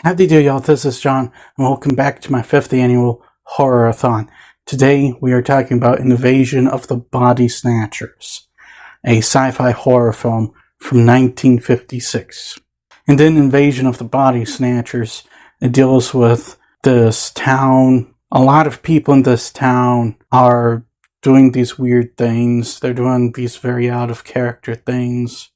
Howdy do, y'all. This is John, and welcome back to my 5th Annual Horror-Athon. Today, we are talking about Invasion of the Body Snatchers, a sci-fi horror film from 1956. And in Invasion of the Body Snatchers, it deals with this town. A lot of people in this town are doing these weird things. They're doing these very out-of-character things.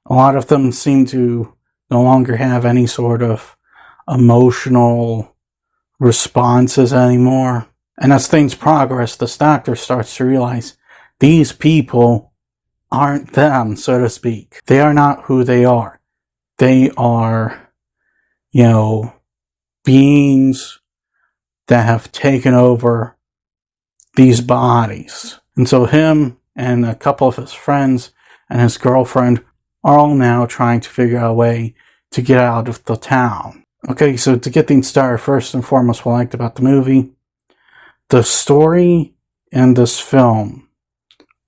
A lot of them seem to no longer have any sort of emotional responses anymore. And as things progress, this doctor starts to realize these people aren't them, so to speak. They are not who they are. They are, beings that have taken over these bodies. And so him and a couple of his friends and his girlfriend are all now trying to figure out a way to get out of the town. Okay, so to get things started, first and foremost, what I liked about the movie, the story in this film,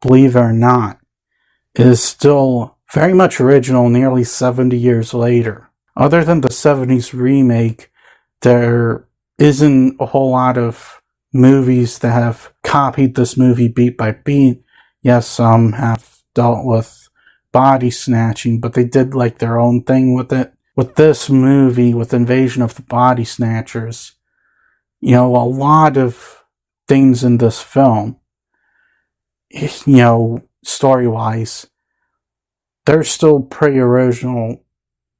believe it or not, is still very much original nearly 70 years later. Other than the 70s remake, there isn't a whole lot of movies that have copied this movie beat by beat. Yes, some have dealt with body snatching, but they did like their own thing with it. With this movie, with Invasion of the Body Snatchers, a lot of things in this film, story-wise, they're still pretty original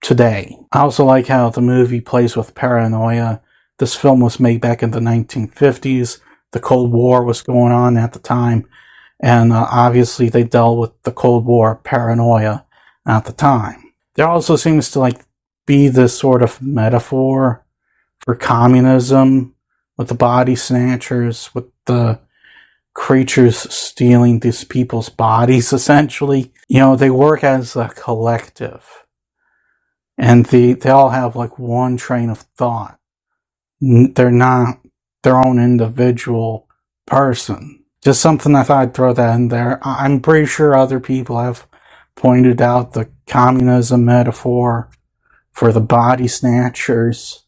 today. I also like how the movie plays with paranoia. This film was made back in the 1950s. The Cold War was going on at the time, and obviously they dealt with the Cold War paranoia at the time. There also seems to be this sort of metaphor for communism with the body snatchers, with the creatures stealing these people's bodies, essentially. They work as a collective. And they all have one train of thought. They're not their own individual person. Just something I thought I'd throw that in there. I'm pretty sure other people have pointed out the communism metaphor for the body snatchers.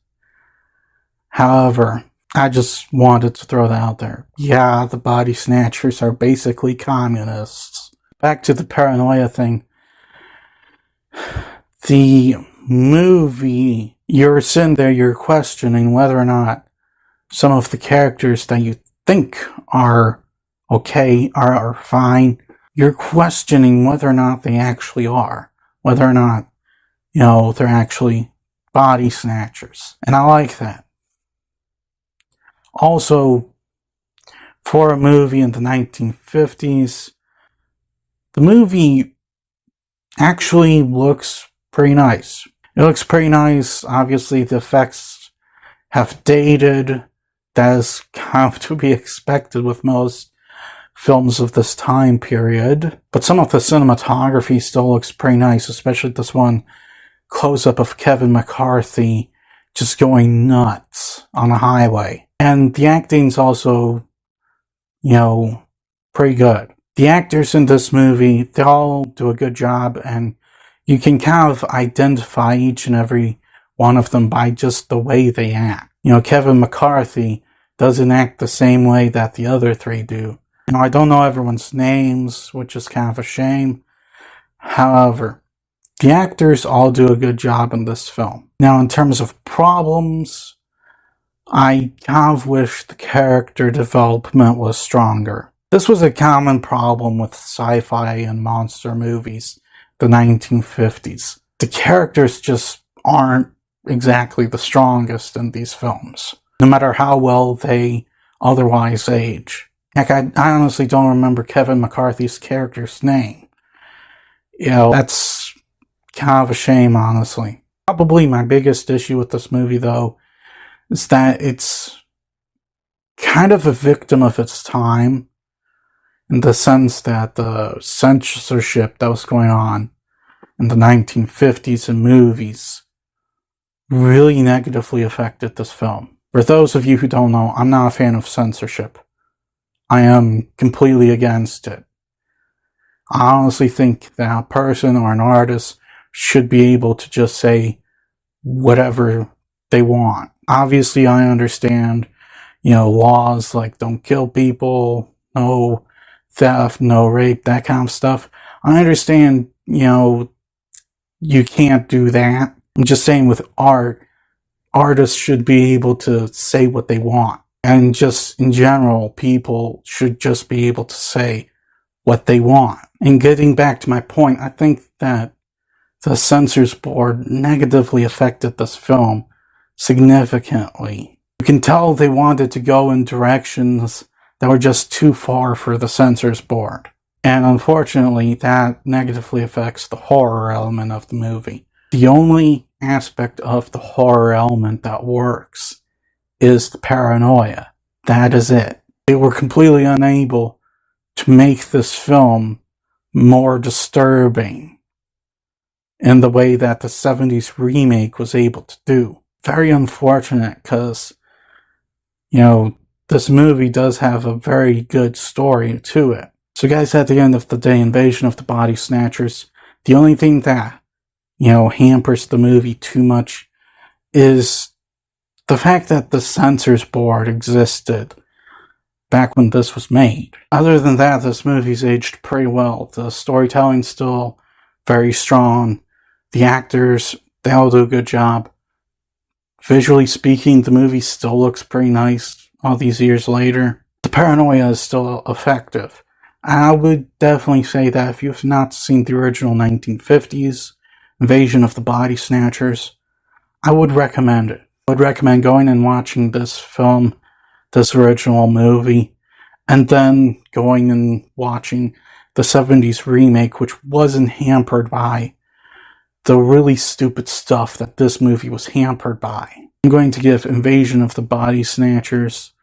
However, I just wanted to throw that out there. Yeah, the body snatchers are basically communists. Back to the paranoia thing. The movie, you're sitting there, you're questioning whether or not some of the characters that you think are okay, are fine. You're questioning whether or not they actually are. Whether or not they're actually body snatchers. And I like that. Also, for a movie in the 1950s, the movie actually looks pretty nice. It looks pretty nice. Obviously, the effects have dated. That is kind of to be expected with most films of this time period. But some of the cinematography still looks pretty nice, especially this one close-up of Kevin McCarthy just going nuts on a highway. And the acting's also, pretty good. The actors in this movie, they all do a good job, and you can kind of identify each and every one of them by just the way they act. Kevin McCarthy doesn't act the same way that the other three do. I don't know everyone's names, which is kind of a shame. However, the actors all do a good job in this film. Now, in terms of problems, I kind of wish the character development was stronger. This was a common problem with sci-fi and monster movies, the 1950s. The characters just aren't exactly the strongest in these films, no matter how well they otherwise age. I honestly don't remember Kevin McCarthy's character's name. That's kind of a shame, honestly. Probably my biggest issue with this movie, though, is that it's kind of a victim of its time, in the sense that the censorship that was going on in the 1950s in movies really negatively affected this film. For those of you who don't know, I'm not a fan of censorship. I am completely against it. I honestly think that a person or an artist should be able to just say whatever they want. Obviously, I understand, laws like don't kill people, no theft, no rape, that kind of stuff. I understand, you can't do that. I'm just saying with art, artists should be able to say what they want. And just in general, people should just be able to say what they want. And getting back to my point, I think that the censors board negatively affected this film significantly. You can tell they wanted to go in directions that were just too far for the censors board. And unfortunately, that negatively affects the horror element of the movie. The only aspect of the horror element that works is the paranoia. That is it. They were completely unable to make this film more disturbing in the way that the 70s remake was able to do. Very unfortunate, because, this movie does have a very good story to it. So guys, at the end of the day, Invasion of the Body Snatchers, the only thing that, hampers the movie too much is the fact that the censors board existed back when this was made. Other than that, this movie's aged pretty well. The storytelling's still very strong. The actors, they all do a good job. Visually speaking, the movie still looks pretty nice all these years later. The paranoia is still effective. I would definitely say that if you've not seen the original 1950s Invasion of the Body Snatchers, I would recommend it. I would recommend going and watching this film, this original movie, and then going and watching the 70s remake, which wasn't hampered by the really stupid stuff that this movie was hampered by. I'm going to give Invasion of the Body Snatchers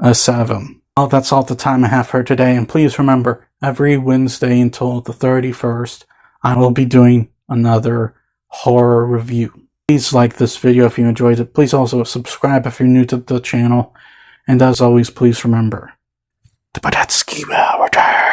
a 7. Well, that's all the time I have for today, and please remember, every Wednesday until the 31st, I will be doing another horror review. Please like this video if you enjoyed it. Please also subscribe if you're new to the channel. And as always, please remember, the Badetsky will return.